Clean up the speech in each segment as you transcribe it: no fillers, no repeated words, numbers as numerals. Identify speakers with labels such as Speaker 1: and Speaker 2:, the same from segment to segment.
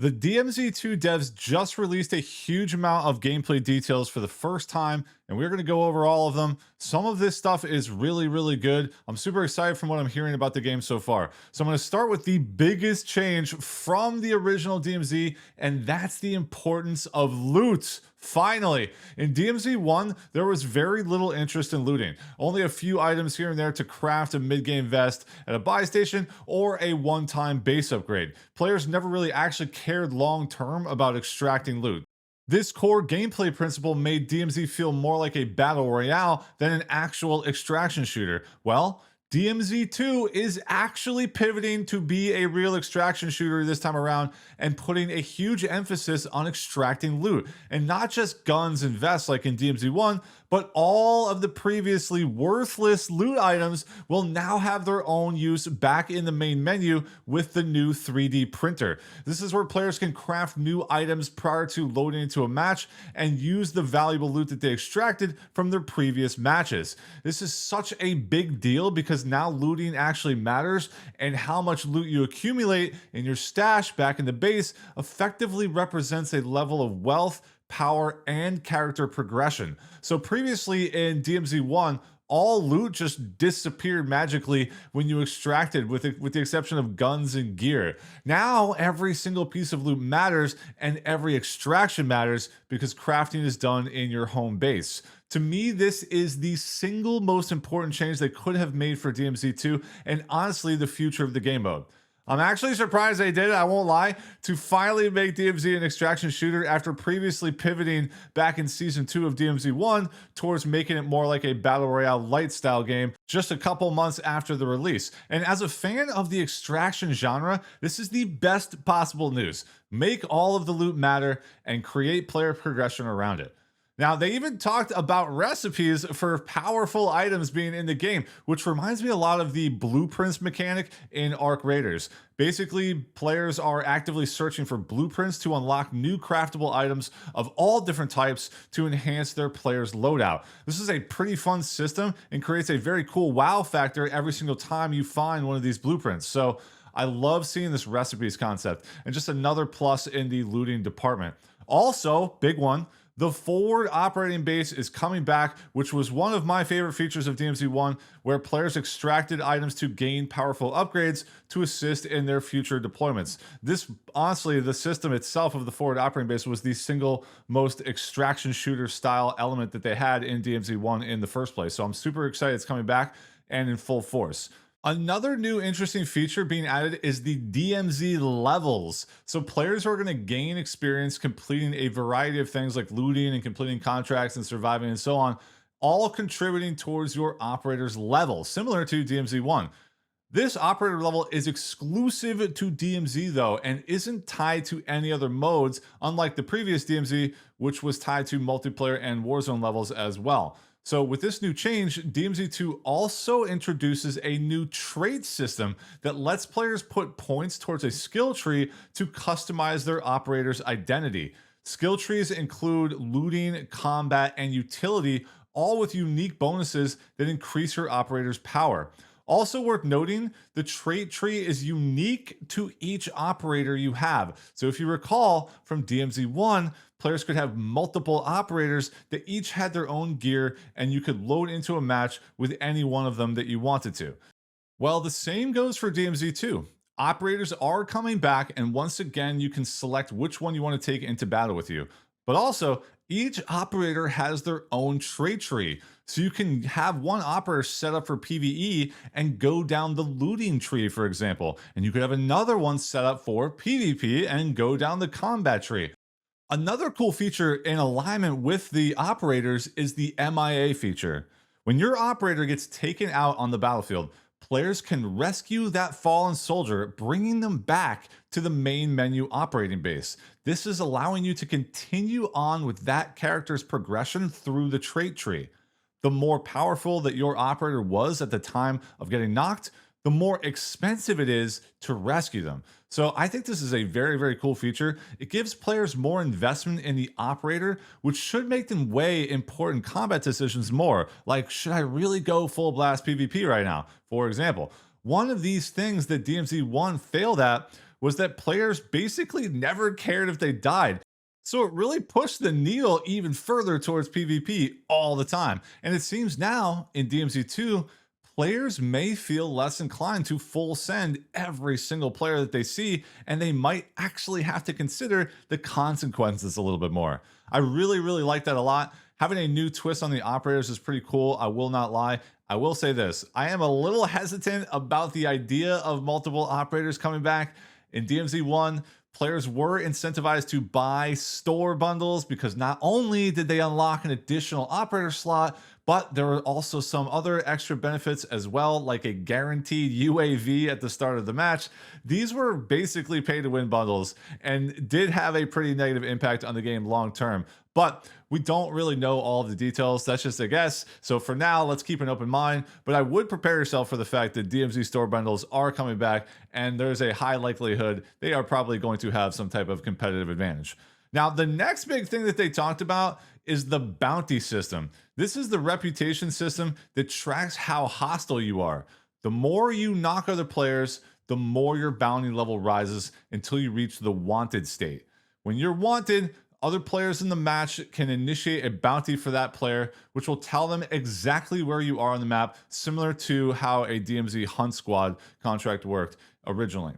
Speaker 1: The DMZ2 devs just released a huge amount of gameplay details for the first time, and we're going to go over all of them. Some of this stuff is really, really good. I'm super excited from what I'm hearing about the game so far. So I'm going to start with the biggest change from the original DMZ, and that's the importance of loot. Finally, in DMZ1, there was very little interest in looting. Only a few items here and there to craft a mid-game vest at a buy station or a one-time base upgrade. Players never really actually cared long-term about extracting loot. This core gameplay principle made DMZ feel more like a battle royale than an actual extraction shooter. Well, DMZ2 is actually pivoting to be a real extraction shooter this time around and putting a huge emphasis on extracting loot. And not just guns and vests like in DMZ1, but all of the previously worthless loot items will now have their own use back in the main menu with the new 3D printer. This is where players can craft new items prior to loading into a match and use the valuable loot that they extracted from their previous matches. This is such a big deal because now looting actually matters, and how much loot you accumulate in your stash back in the base effectively represents a level of wealth, power, and character progression. So previously in DMZ1, all loot just disappeared magically when you extracted, with the exception of guns and gear. Now every single piece of loot matters and every extraction matters because crafting is done in your home base. To me, this is the single most important change they could have made for DMZ2, and honestly the future of the game mode. I'm actually surprised they did it, I won't lie, to finally make DMZ an extraction shooter after previously pivoting back in Season 2 of DMZ1 towards making it more like a Battle Royale light style game just a couple months after the release. And as a fan of the extraction genre, this is the best possible news. Make all of the loot matter and create player progression around it. Now, they even talked about recipes for powerful items being in the game, which reminds me a lot of the blueprints mechanic in Arc Raiders. Basically, players are actively searching for blueprints to unlock new craftable items of all different types to enhance their player's loadout. This is a pretty fun system and creates a very cool wow factor every single time you find one of these blueprints. So I love seeing this recipes concept, and just another plus in the looting department. Also, big one, the forward operating base is coming back, which was one of my favorite features of DMZ1, where players extracted items to gain powerful upgrades to assist in their future deployments. This, honestly, the system itself of the forward operating base was the single most extraction shooter style element that they had in DMZ1 in the first place. So I'm super excited it's coming back and in full force. Another new interesting feature being added is the DMZ levels. So players are going to gain experience completing a variety of things like looting and completing contracts and surviving and so on, all contributing towards your operator's level, similar to DMZ1. This operator level is exclusive to DMZ though, and isn't tied to any other modes, unlike the previous DMZ, which was tied to multiplayer and Warzone levels as well. So with this new change, DMZ2 also introduces a new trait system that lets players put points towards a skill tree to customize their operator's identity. Skill trees include looting, combat, and utility, all with unique bonuses that increase your operator's power. Also worth noting, the trait tree is unique to each operator you have. So if you recall from DMZ1, players could have multiple operators that each had their own gear, and you could load into a match with any one of them that you wanted to. Well, the same goes for DMZ2. Operators are coming back, and once again, you can select which one you want to take into battle with you. But also, each operator has their own trait tree. So you can have one operator set up for PvE and go down the looting tree, for example. And you could have another one set up for PvP and go down the combat tree. Another cool feature in alignment with the operators is the MIA feature. When your operator gets taken out on the battlefield, players can rescue that fallen soldier, bringing them back to the main menu operating base. This is allowing you to continue on with that character's progression through the trait tree. The more powerful that your operator was at the time of getting knocked, the more expensive it is to rescue them. So I think this is a very, very cool feature. It gives players more investment in the operator, which should make them weigh important combat decisions more. Like, should I really go full blast PvP right now? For example, one of these things that DMZ1 failed at was that players basically never cared if they died. So it really pushed the needle even further towards PvP all the time. And it seems now in DMZ2, players may feel less inclined to full send every single player that they see, and they might actually have to consider the consequences a little bit more. I really, really like that a lot. Having a new twist on the operators is pretty cool. I will not lie. I will say this. I am a little hesitant about the idea of multiple operators coming back. In DMZ1, players were incentivized to buy store bundles because not only did they unlock an additional operator slot, but there were also some other extra benefits as well, like a guaranteed UAV at the start of the match. These were basically pay to win bundles and did have a pretty negative impact on the game long term. But we don't really know all of the details. That's just a guess. So for now, let's keep an open mind. But I would prepare yourself for the fact that DMZ store bundles are coming back, and there's a high likelihood they are probably going to have some type of competitive advantage. Now, the next big thing that they talked about is the bounty system. This is the reputation system that tracks how hostile you are. The more you knock other players, the more your bounty level rises until you reach the wanted state. When you're wanted, other players in the match can initiate a bounty for that player, which will tell them exactly where you are on the map, similar to how a DMZ Hunt Squad contract worked originally.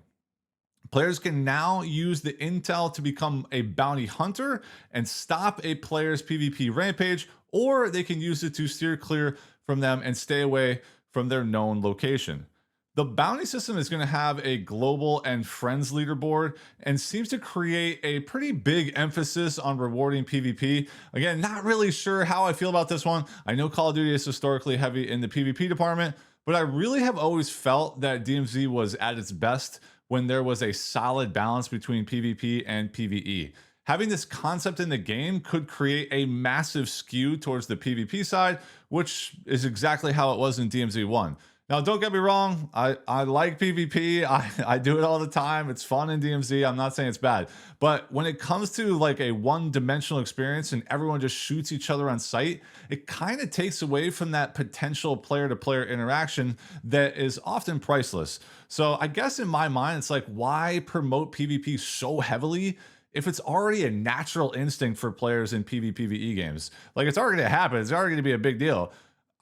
Speaker 1: Players can now use the intel to become a bounty hunter and stop a player's PvP rampage, or they can use it to steer clear from them and stay away from their known location. The bounty system is going to have a global and friends leaderboard and seems to create a pretty big emphasis on rewarding PvP. Again, not really sure how I feel about this one. I know Call of Duty is historically heavy in the PvP department, but I really have always felt that DMZ was at its best when there was a solid balance between PvP and PvE. Having this concept in the game could create a massive skew towards the PvP side, which is exactly how it was in DMZ1. Now, don't get me wrong, I like PvP. I do it all the time. It's fun in DMZ. I'm not saying it's bad. But when it comes to like a one-dimensional experience and everyone just shoots each other on sight, it kind of takes away from that potential player-to-player interaction that is often priceless. So I guess in my mind, it's like, why promote PvP so heavily if it's already a natural instinct for players in PvPvE games? Like, it's already going to happen. It's already going to be a big deal.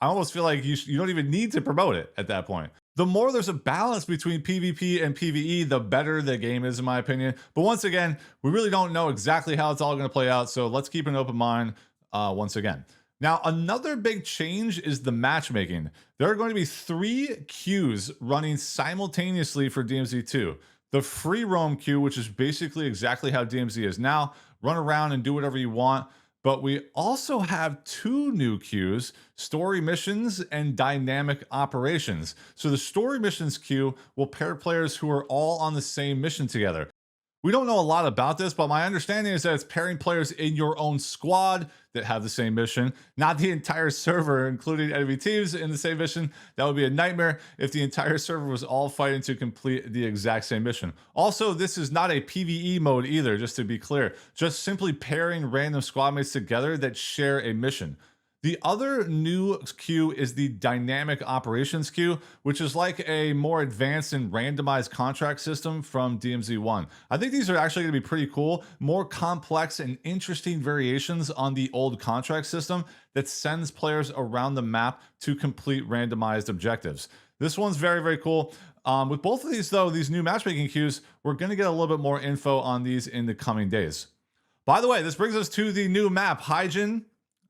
Speaker 1: I almost feel like you don't even need to promote it at that point. The more there's a balance between PvP and PvE, the better the game is, in my opinion. But once again, we really don't know exactly how it's all going to play out, so let's keep an open mind once again. Now, another big change is the matchmaking. There are going to be 3 queues running simultaneously for DMZ2. The free roam queue, which is basically exactly how DMZ is now. Run around and do whatever you want. But we also have 2 new queues, story missions and dynamic operations. So the story missions queue will pair players who are all on the same mission together. We don't know a lot about this, but my understanding is that it's pairing players in your own squad that have the same mission, not the entire server, including enemy teams in the same mission. That would be a nightmare if the entire server was all fighting to complete the exact same mission. Also, this is not a PvE mode either, just to be clear. Just simply pairing random squad mates together that share a mission. The other new queue is the dynamic operations queue, which is like a more advanced and randomized contract system from DMZ1. I think these are actually going to be pretty cool, more complex and interesting variations on the old contract system that sends players around the map to complete randomized objectives. This one's very, very cool. With both of these, though, these new matchmaking queues, we're going to get a little bit more info on these in the coming days. By the way, this brings us to the new map, Hyjin.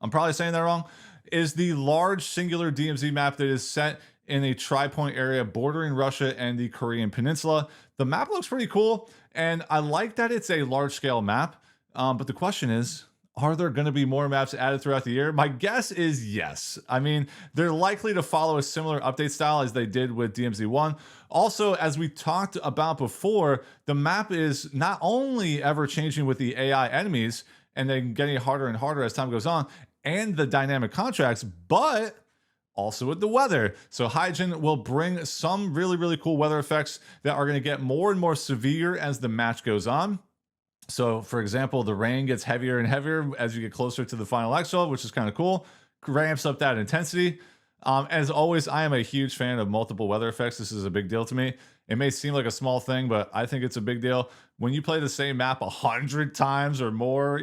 Speaker 1: I'm probably saying that wrong, is the large singular DMZ map that is set in a tri-point area bordering Russia and the Korean Peninsula. The map looks pretty cool, and I like that it's a large-scale map, but the question is, are there going to be more maps added throughout the year? My guess is yes. I mean, they're likely to follow a similar update style as they did with DMZ1. Also, as we talked about before, the map is not only ever-changing with the AI enemies, and then getting harder and harder as time goes on, and the dynamic contracts, but also with the weather. So Hyjin will bring some really, really cool weather effects that are going to get more and more severe as the match goes on. So, for example, the rain gets heavier and heavier as you get closer to the final exfil, which is kind of cool. Ramps up that intensity. As always, I am a huge fan of multiple weather effects. This is a big deal to me. It may seem like a small thing, but I think it's a big deal. When you play the same map 100 times or more,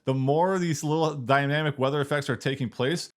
Speaker 1: the more these little dynamic weather effects are taking place,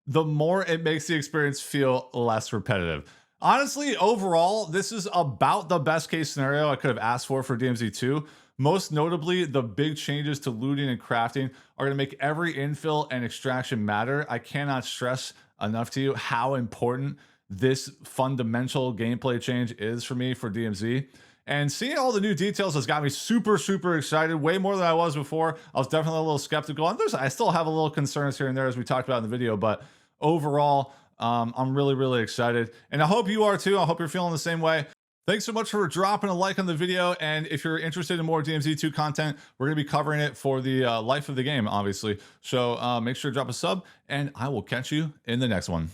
Speaker 1: the more it makes the experience feel less repetitive. Honestly, overall, this is about the best case scenario I could have asked for DMZ2. Most notably, the big changes to looting and crafting are going to make every infill and extraction matter. I cannot stress enough to you how important this fundamental gameplay change is for me for DMZ. And seeing all the new details has got me super, super excited, way more than I was before. I was definitely a little skeptical. And I still have a little concerns here and there, as we talked about in the video, but overall, I'm really, really excited. And I hope you are too. I hope you're feeling the same way. Thanks so much for dropping a like on the video. And if you're interested in more DMZ2 content, we're going to be covering it for the life of the game, obviously. So make sure to drop a sub, and I will catch you in the next one.